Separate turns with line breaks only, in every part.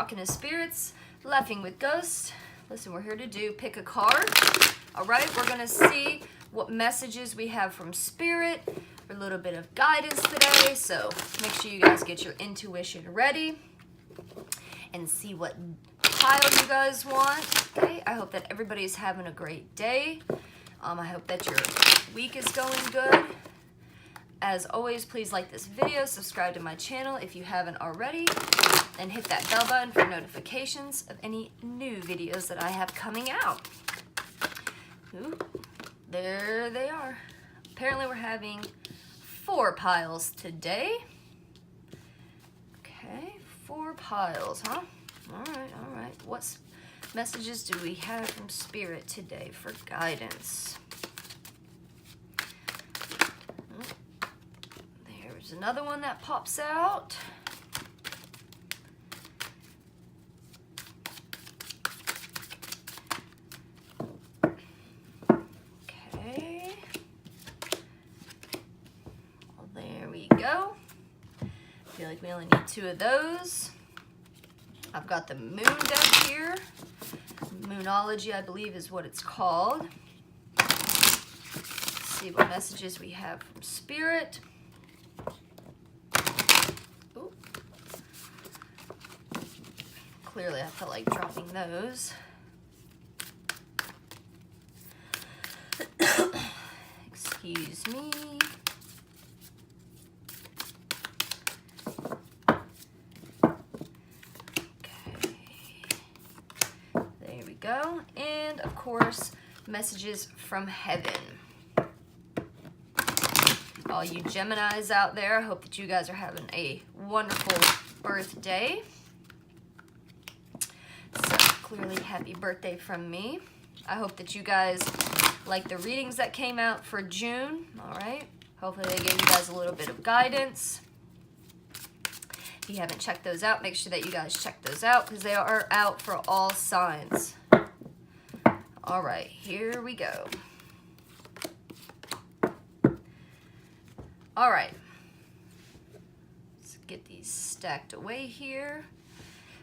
Talking to spirits, laughing with ghosts. Listen, we're here to do pick a card. All right, we're gonna see what messages we have from spirit, a little bit of guidance today. So make sure you guys get your intuition ready and see what pile you guys want. Okay, I hope that everybody is having a great day. I hope that your week is going good. As always, please like this video, subscribe to my channel if you haven't already, and hit that bell button for notifications of any new videos that I have coming out. Ooh, there they are. Apparently we're having 4 piles today. Okay, 4 piles, huh? All right. What messages do we have from Spirit today for guidance? There's another one that pops out. Okay. Well, there we go. I feel like we only need 2 of those. I've got the moon deck here. Moonology, I believe, is what it's called. Let's see what messages we have from Spirit. Ooh. Clearly, I felt like dropping those. Excuse me. Go. And of course, messages from heaven. All you Geminis out there, I hope that you guys are having a wonderful birthday. So clearly, happy birthday from me. I hope that you guys like the readings that came out for June. All right. Hopefully they gave you guys a little bit of guidance. If you haven't checked those out, make sure that you guys check those out because they are out for all signs. All right, here we go. All right. Let's get these stacked away here.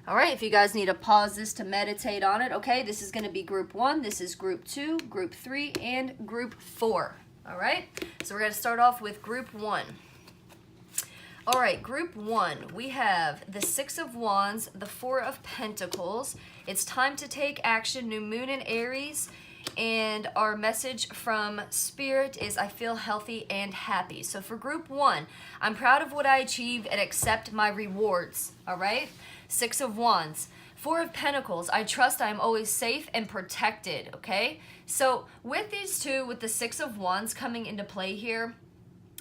All right, if you guys need to pause this to meditate on it, okay, this is going to be group 1, this is group 2, group 3, and group 4. All right, so we're going to start off with group 1. All right, group 1, we have the 6 of Wands, the 4 of Pentacles. It's time to take action, new moon in Aries. And our message from Spirit is, I feel healthy and happy. So for group 1, I'm proud of what I achieved and accept my rewards. All right, 6 of Wands. 4 of Pentacles, I trust I'm always safe and protected, okay? So with these two, with the 6 of Wands coming into play here,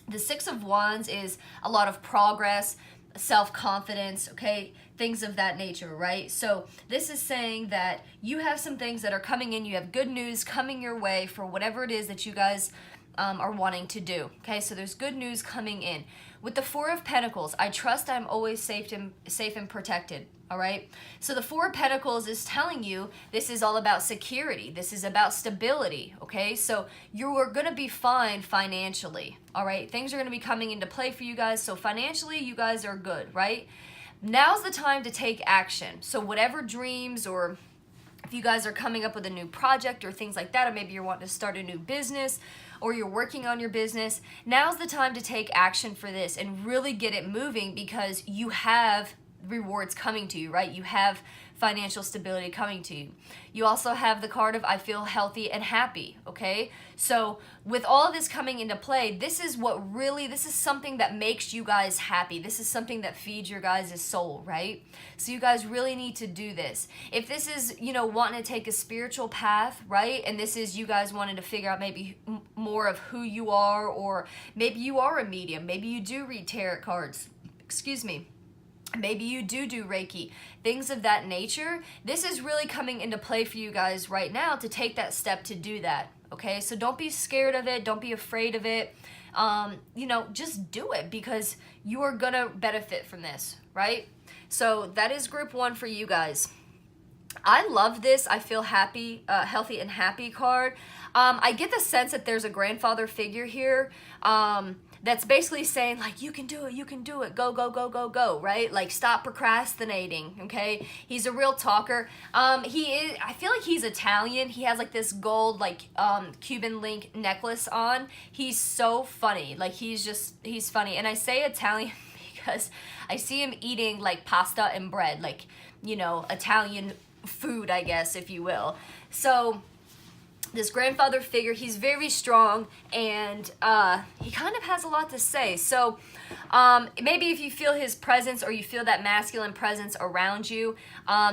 the 6 of Wands is a lot of progress, self-confidence, okay? Things of that nature, right? So this is saying that you have some things that are coming in. You have good news coming your way for whatever it is that you guys are wanting to do, okay? So there's good news coming in. With the 4 of Pentacles, I trust I'm always safe and protected. All right. So the 4 of Pentacles is telling you this is all about security. This is about stability. Okay. So you are going to be fine financially. All right. Things are going to be coming into play for you guys. So financially, you guys are good, right? Now's the time to take action. So whatever dreams, or if you guys are coming up with a new project or things like that, or maybe you're wanting to start a new business or you're working on your business, now's the time to take action for this and really get it moving because you have rewards coming to you, right? You have financial stability coming to you. You also have the card of I feel healthy and happy, okay? So with all of this coming into play, this is something that makes you guys happy. This is something that feeds your guys' soul, right? So you guys really need to do this. If this is, wanting to take a spiritual path, right? And this is you guys wanting to figure out maybe more of who you are, or maybe you are a medium. Maybe you do read tarot cards. Excuse me. Maybe you do Reiki, things of that nature. This is really coming into play for you guys right now to take that step to do that, okay? So don't be scared of it. Don't be afraid of it. Just do it because you are going to benefit from this, right? So that is group 1 for you guys. I love this I feel happy, healthy and happy card. I get the sense that there's a grandfather figure here. that's basically saying like, you can do it, go, go, go, go, go, right? Like, stop procrastinating, okay? He's a real talker. I feel like he's Italian. He has like this gold, like, Cuban link necklace on. He's so funny. Like, he's funny. And I say Italian because I see him eating like pasta and bread, like, you know, Italian food, I guess, if you will. So this grandfather figure, he's very strong, and he kind of has a lot to say. So maybe if you feel his presence, or you feel that masculine presence around you,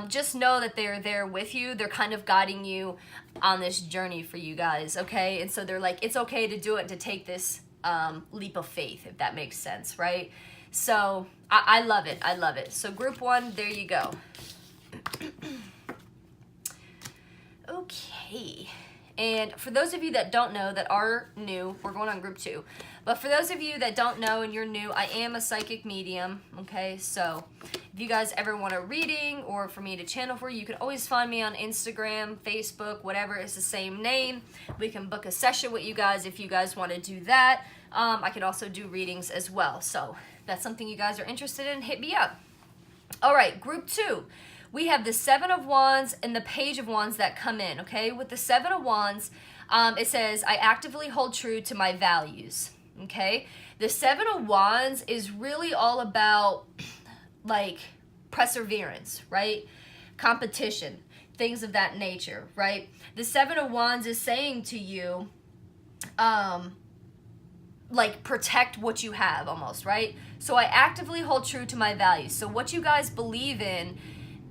just know that they're there with you. They're kind of guiding you on this journey for you guys, okay? And so they're like, it's okay to do it, to take this leap of faith, if that makes sense, right? So I love it. I love it. So group 1, there you go. Okay. And for those of you that don't know, that are new, we're going on group 2. But for those of you that don't know and you're new, I am a psychic medium, okay? So if you guys ever want a reading or for me to channel for you, you can always find me on Instagram, Facebook, whatever, it's the same name. We can book a session with you guys if you guys want to do that. I can also do readings as well. So if that's something you guys are interested in, hit me up. All right, group 2. We have the 7 of Wands and the Page of Wands that come in, okay? With the 7 of Wands, it says, I actively hold true to my values, okay? The 7 of Wands is really all about, like, perseverance, right? Competition, things of that nature, right? The 7 of Wands is saying to you, like, protect what you have almost, right? So I actively hold true to my values. So what you guys believe in,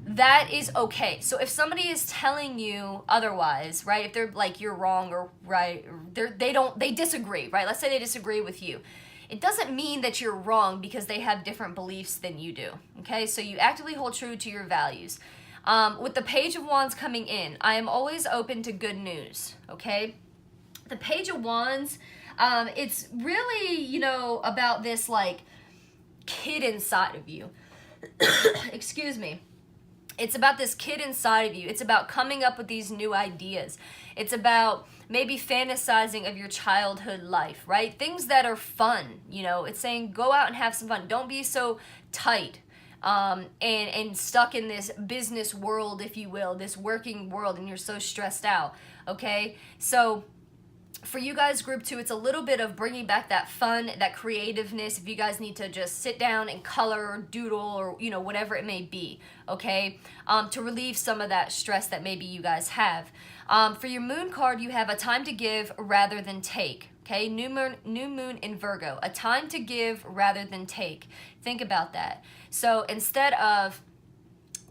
that is okay. So if somebody is telling you otherwise, right, if they're like, you're wrong, or right, they disagree, right? Let's say they disagree with you. It doesn't mean that you're wrong because they have different beliefs than you do, okay? So you actively hold true to your values. With the Page of Wands coming in, I am always open to good news, okay? The Page of Wands, it's really, you know, about this, like, kid inside of you. Excuse me. It's about this kid inside of you. It's about coming up with these new ideas. It's about maybe fantasizing of your childhood life, right? Things that are fun, you know. It's saying go out and have some fun. Don't be so tight and stuck in this business world, if you will, this working world, and you're so stressed out, okay? So for you guys, group 2, it's a little bit of bringing back that fun, that creativeness. If you guys need to just sit down and color or doodle, or, you know, whatever it may be, okay, to relieve some of that stress that maybe you guys have. For your moon card, you have a time to give rather than take, okay? New moon in Virgo, a time to give rather than take. Think about that. So instead of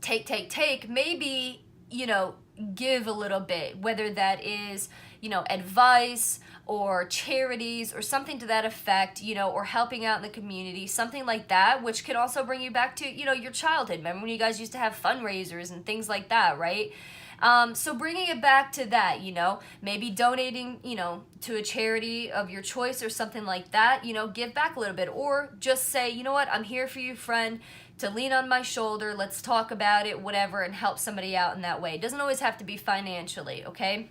take, maybe, you know, give a little bit, whether that is, you know, advice or charities or something to that effect, you know, or helping out in the community, something like that, which can also bring you back to, you know, your childhood. Remember when you guys used to have fundraisers and things like that, right? So bringing it back to that, you know, maybe donating, you know, to a charity of your choice or something like that, you know, give back a little bit, or just say, you know what, I'm here for you, friend, to lean on my shoulder, let's talk about it, whatever, and help somebody out in that way. It doesn't always have to be financially, okay?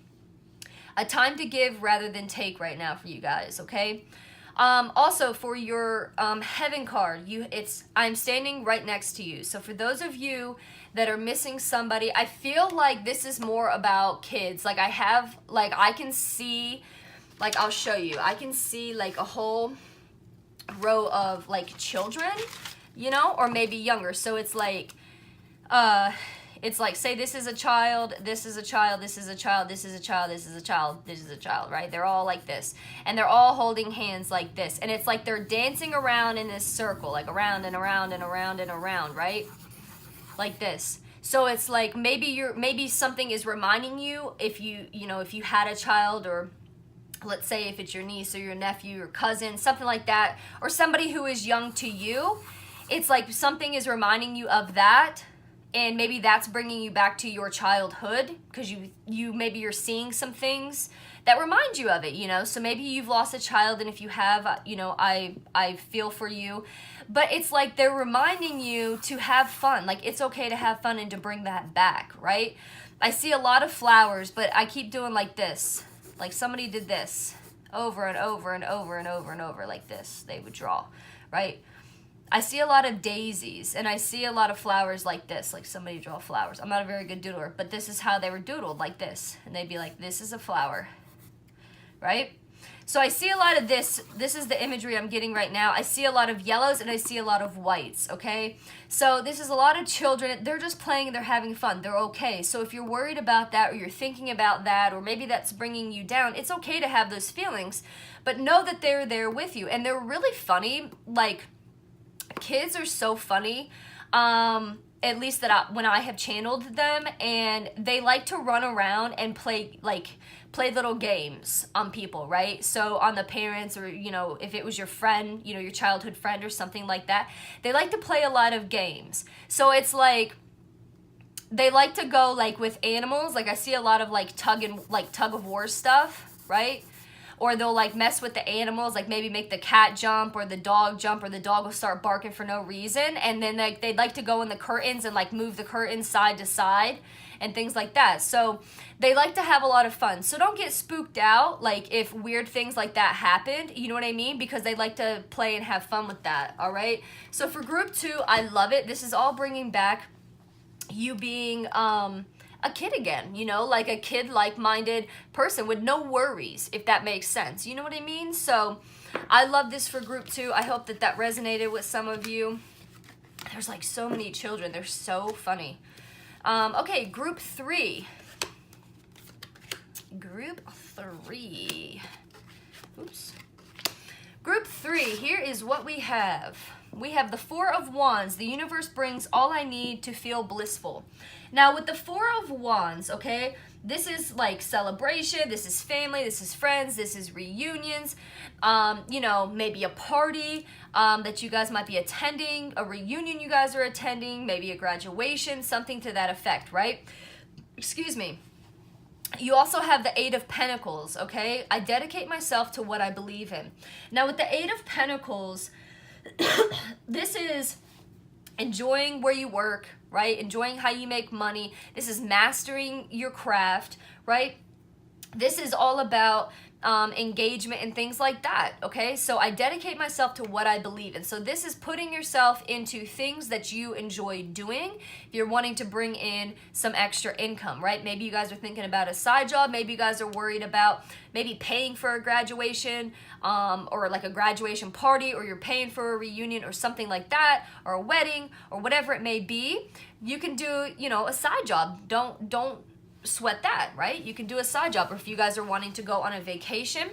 A time to give rather than take right now for you guys, okay? Also, for your Heaven card, I'm standing right next to you. So for those of you that are missing somebody, I feel like this is more about kids. Like, I can see, like, I'll show you. I can see, like, a whole row of, like, children, you know, or maybe younger. So it's like, say this is a child, this is a child, this is a child, this is a child, this is a child, this is a child, right? They're all like this. And they're all holding hands like this. And it's like they're dancing around in this circle, like around and around and around and around, right? Like this. So it's like maybe something is reminding you, if you had a child, or let's say if it's your niece or your nephew or cousin, something like that, or somebody who is young to you, it's like something is reminding you of that. And maybe that's bringing you back to your childhood, because maybe you're seeing some things that remind you of it, you know. So maybe you've lost a child, and if you have, you know, I feel for you. But it's like they're reminding you to have fun. Like, it's okay to have fun and to bring that back, right? I see a lot of flowers, but I keep doing like this. Like somebody did this, over and over and over and over and over like this. They would draw, right? I see a lot of daisies, and I see a lot of flowers like this, like somebody draw flowers. I'm not a very good doodler, but this is how they were doodled, like this. And they'd be like, this is a flower, right? So I see a lot of this. This is the imagery I'm getting right now. I see a lot of yellows and I see a lot of whites, okay? So this is a lot of children. They're just playing and they're having fun. They're okay. So if you're worried about that, or you're thinking about that, or maybe that's bringing you down, it's okay to have those feelings, but know that they're there with you. And they're really funny. Like, kids are so funny. At least that when I have channeled them, and they like to run around and play little games on people, right? So on the parents, or, you know, if it was your friend, you know, your childhood friend or something like that, they like to play a lot of games. So it's like, they like to go like with animals. Like I see a lot of like tug of war stuff, right? Or they'll like mess with the animals, like maybe make the cat jump or the dog jump, or the dog will start barking for no reason. And then they'd like to go in the curtains and like move the curtains side to side and things like that. So they like to have a lot of fun. So don't get spooked out like if weird things like that happened, you know what I mean? Because they like to play and have fun with that, all right? So for group 2, I love it. This is all bringing back you being a kid again, you know, like a kid, like-minded person with no worries, if that makes sense. You know what I mean? So I love this for group 2. I hope that that resonated with some of you. There's like so many children. They're so funny. Okay, group 3. Group 3. Oops. Group 3, here is what we have. We have the 4 of Wands. The universe brings all I need to feel blissful. Now, with the 4 of Wands, okay, this is like celebration, this is family, this is friends, this is reunions, you know, maybe a party that you guys might be attending, a reunion you guys are attending, maybe a graduation, something to that effect, right? Excuse me. You also have the 8 of Pentacles, okay? I dedicate myself to what I believe in. Now, with the 8 of Pentacles, this is enjoying where you work, right? Enjoying how you make money. This is mastering your craft, right? This is all about engagement and things like that, okay? So I dedicate myself to what I believe in. So this is putting yourself into things that you enjoy doing if you're wanting to bring in some extra income, right? Maybe you guys are thinking about a side job. Maybe you guys are worried about maybe paying for a graduation or like a graduation party, or you're paying for a reunion or something like that, or a wedding or whatever it may be. You can do, you know, a side job. Don't sweat that, right? You can do a side job. Or if you guys are wanting to go on a vacation,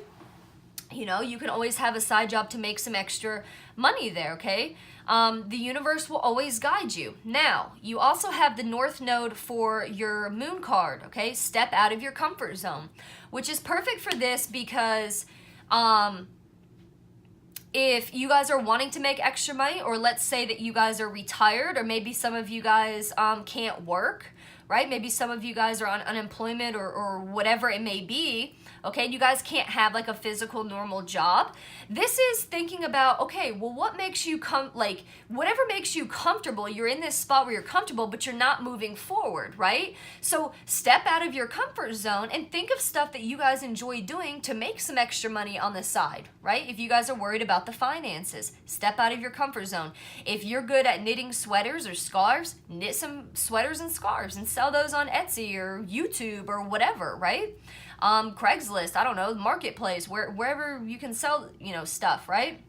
you know, you can always have a side job to make some extra money there, okay? The universe will always guide you. Now, you also have the North Node for your moon card, okay? Step out of your comfort zone, which is perfect for this because if you guys are wanting to make extra money, or let's say that you guys are retired, or maybe some of you guys can't work, right? Maybe some of you guys are on unemployment or whatever it may be, okay? You guys can't have like a physical normal job. This is thinking about, okay, well, what makes you whatever makes you comfortable. You're in this spot where you're comfortable, but you're not moving forward, right? So step out of your comfort zone and think of stuff that you guys enjoy doing to make some extra money on the side, right? If you guys are worried about the finances, step out of your comfort zone. If you're good at knitting sweaters or scarves, knit some sweaters and scarves and sell those on Etsy or YouTube or whatever, right? Craigslist, I don't know, Marketplace, wherever you can sell, you know, stuff, right?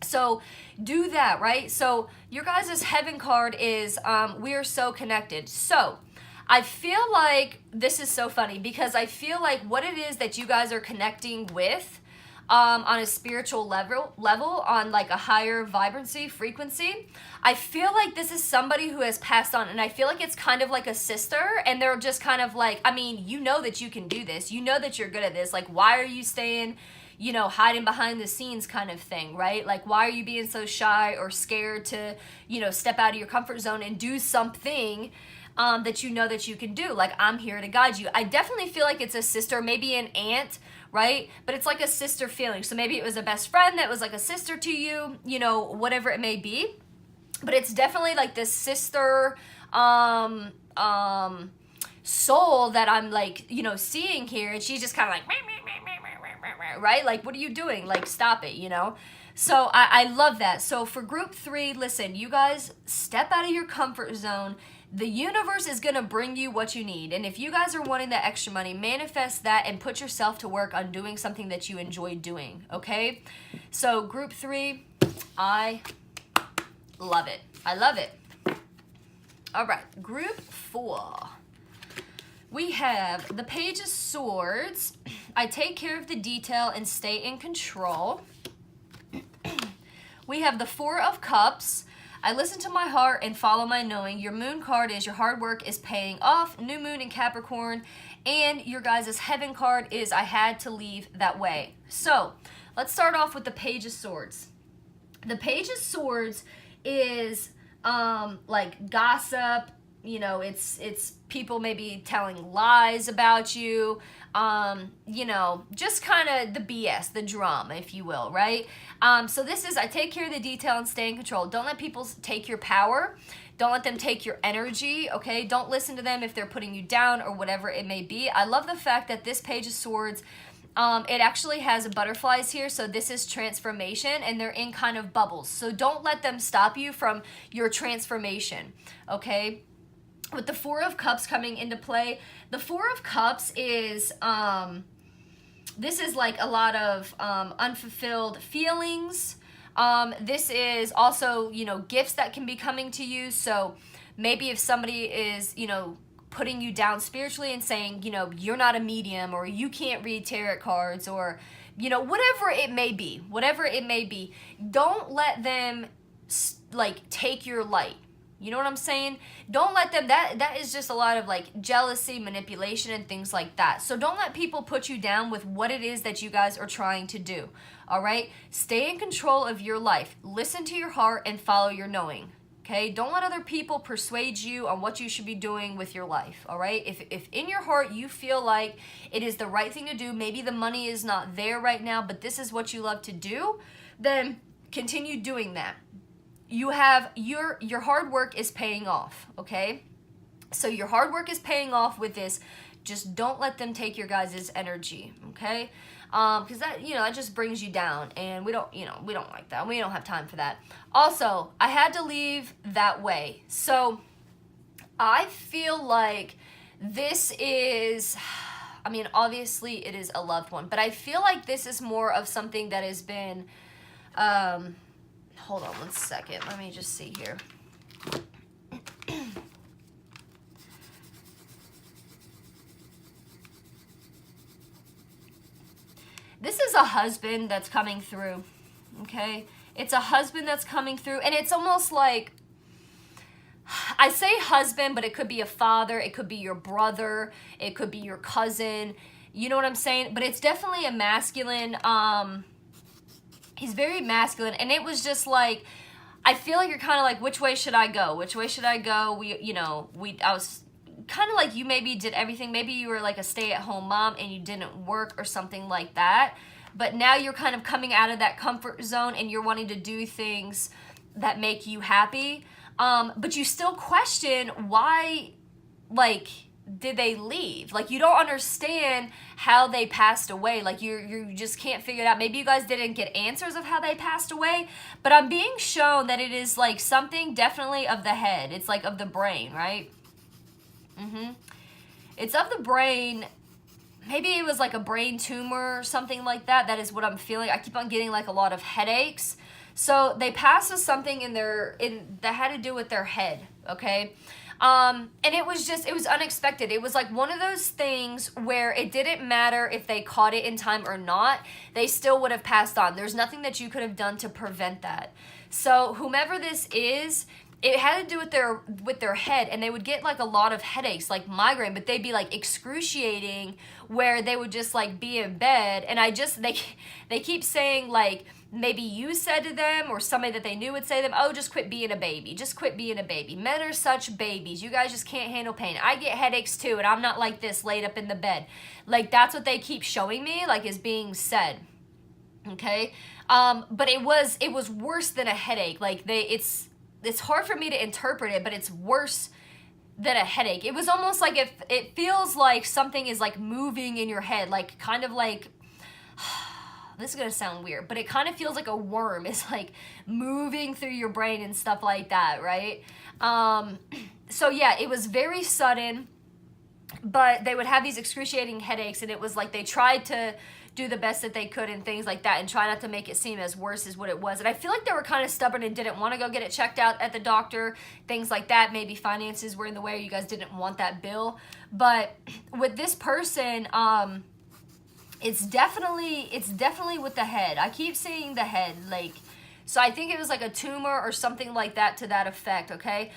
So do that, right? So your guys' heaven card is we are so connected. So I feel like this is so funny because I feel like what it is that you guys are connecting with on a spiritual level, on like a higher vibrancy, frequency, I feel like this is somebody who has passed on, and I feel like it's kind of like a sister, and they're just kind of like, I mean, you know that you can do this, you know that you're good at this, like why are you staying, you know, hiding behind the scenes kind of thing, right? Like why are you being so shy or scared to, you know, step out of your comfort zone and do something that you know that you can do? Like, I'm here to guide you. I definitely feel like it's a sister, maybe an aunt, right? But it's like a sister feeling. So maybe it was a best friend that was like a sister to you, you know, whatever it may be. But it's definitely like this sister soul that I'm like, you know, seeing here. And she's just kind of like, right? Like, what are you doing? Like, stop it, you know? So I love that. So for group 3, listen, you guys step out of your comfort zone. The universe is going to bring you what you need. And if you guys are wanting that extra money, manifest that and put yourself to work on doing something that you enjoy doing, okay? So group 3, I love it. I love it. All right, group 4. We have the Page of Swords. I take care of the detail and stay in control. We have the 4 of Cups. I listen to my heart and follow my knowing. Your moon card is your hard work is paying off. New moon in Capricorn. And your guys' heaven card is I had to leave that way. So let's start off with the Page of Swords. The Page of Swords is like gossip. You know, it's people maybe telling lies about you, you know, just kind of the BS, the drama, if you will, right? So this is, I take care of the detail and stay in control. Don't let people take your power. Don't let them take your energy, okay? Don't listen to them if they're putting you down or whatever it may be. I love the fact that this Page of Swords, it actually has butterflies here, so this is transformation, and they're in kind of bubbles. So don't let them stop you from your transformation, okay? With the 4 of Cups coming into play, the 4 of Cups is, this is like a lot of unfulfilled feelings. This is also, you know, gifts that can be coming to you. So maybe if somebody is, you know, putting you down spiritually and saying, you know, you're not a medium or you can't read tarot cards or, you know, whatever it may be, don't let them, like, take your light. You know what I'm saying? Don't let them, that is just a lot of like jealousy, manipulation, and things like that. So don't let people put you down with what it is that you guys are trying to do. All right? Stay in control of your life. Listen to your heart and follow your knowing. Okay? Don't let other people persuade you on what you should be doing with your life. All right? If in your heart you feel like it is the right thing to do, maybe the money is not there right now, but this is what you love to do, then continue doing that. You have your hard work is paying off, okay? So your hard work is paying off with this. Just don't let them take your guys' energy, okay? Because that, you know, that just brings you down, and we don't, you know, we don't like that. We don't have time for that. Also, I had to leave that way. So I feel like this is, I mean, obviously it is a loved one, but I feel like this is more of something that has been, hold on one second. Let me just see here. This is a husband that's coming through, okay? It's a husband that's coming through, and it's almost like, I say husband, but it could be a father, it could be your brother, it could be your cousin, you know what I'm saying? But it's definitely a masculine, he's very masculine, and it was just like, I feel like you're kind of like, which way should I go? Which way should I go? I was kind of like you maybe did everything. Maybe you were like a stay-at-home mom and you didn't work or something like that. But now you're kind of coming out of that comfort zone and you're wanting to do things that make you happy. But you still question why, like, did they leave? Like, you don't understand how they passed away. Like, you just can't figure it out. Maybe you guys didn't get answers of how they passed away, but I'm being shown that it is like something definitely of the head. It's like of the brain, right? It's of the brain. Maybe it was like a brain tumor or something like that. That is what I'm feeling. I keep on getting like a lot of headaches. So they passed with something that had to do with their head, okay? And it was unexpected. It was like one of those things where it didn't matter if they caught it in time or not, they still would have passed on. There's nothing that you could have done to prevent that. So whomever this is, it had to do with their head, and they would get like a lot of headaches, like migraine, but they'd be like excruciating, where they would just like be in bed, and they keep saying like, maybe you said to them or somebody that they knew would say to them, oh, just quit being a baby. Just quit being a baby. Men are such babies. You guys just can't handle pain. I get headaches too, and I'm not like this laid up in the bed. Like, that's what they keep showing me, like, is being said. Okay? But it was worse than a headache. Like, it's hard for me to interpret it, but it's worse than a headache. It was almost like it feels like something is like moving in your head, like kind of like, this is going to sound weird, but it kind of feels like a worm is like moving through your brain and stuff like that, right? So yeah, it was very sudden, but they would have these excruciating headaches, and it was like they tried to do the best that they could and things like that and try not to make it seem as worse as what it was. And I feel like they were kind of stubborn and didn't want to go get it checked out at the doctor, things like that. Maybe finances were in the way, or you guys didn't want that bill. But with this person, it's definitely with the head. I keep seeing the head, like, so I think it was like a tumor or something like that to that effect, okay?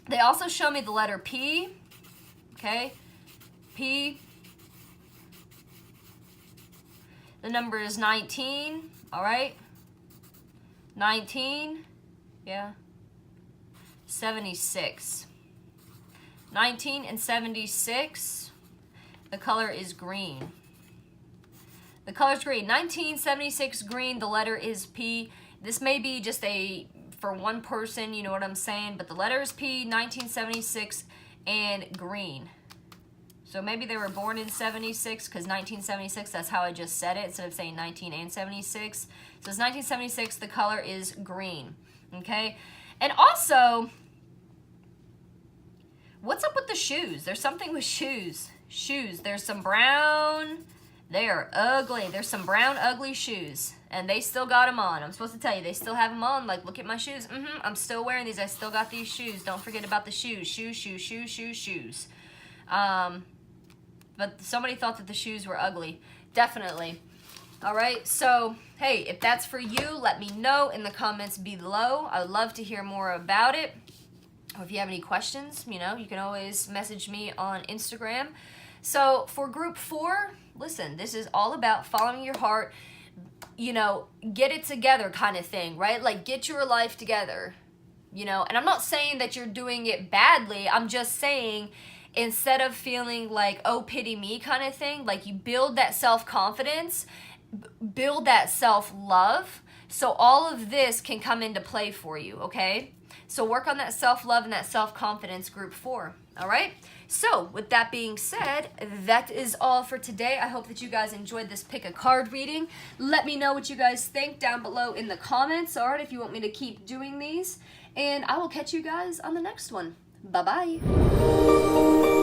They also show me the letter P, okay? P. The number is 19, all right? 19, yeah. 76. 19 and 76, the color is green. The color's green. 1976 green, the letter is P. This may be just for one person, you know what I'm saying? But the letter is P, 1976, and green. So maybe they were born in 76, because 1976, that's how I just said it, instead of saying 19 and 76. So it's 1976, the color is green, okay? And also, what's up with the shoes? There's something with shoes. Shoes, there's some brown, they are ugly. There's some brown, ugly shoes, and they still got them on. I'm supposed to tell you, they still have them on. Like, look at my shoes. I'm still wearing these. I still got these shoes. Don't forget about the shoes. Shoes, shoes, shoes, shoes, shoes. But somebody thought that the shoes were ugly. Definitely. All right, so, hey, if that's for you, let me know in the comments below. I would love to hear more about it. Or if you have any questions, you know, you can always message me on Instagram. So for group 4, listen, this is all about following your heart, you know, get it together kind of thing, right? Like, get your life together, you know. And I'm not saying that you're doing it badly. I'm just saying, instead of feeling like, oh, pity me kind of thing, like, you build that self-confidence, build that self-love, so all of this can come into play for you, okay? So work on that self-love and that self-confidence, group 4, all right? So with that being said, that is all for today. I hope that you guys enjoyed this pick a card reading. Let me know what you guys think down below in the comments, all right, if you want me to keep doing these. And I will catch you guys on the next one. Bye-bye.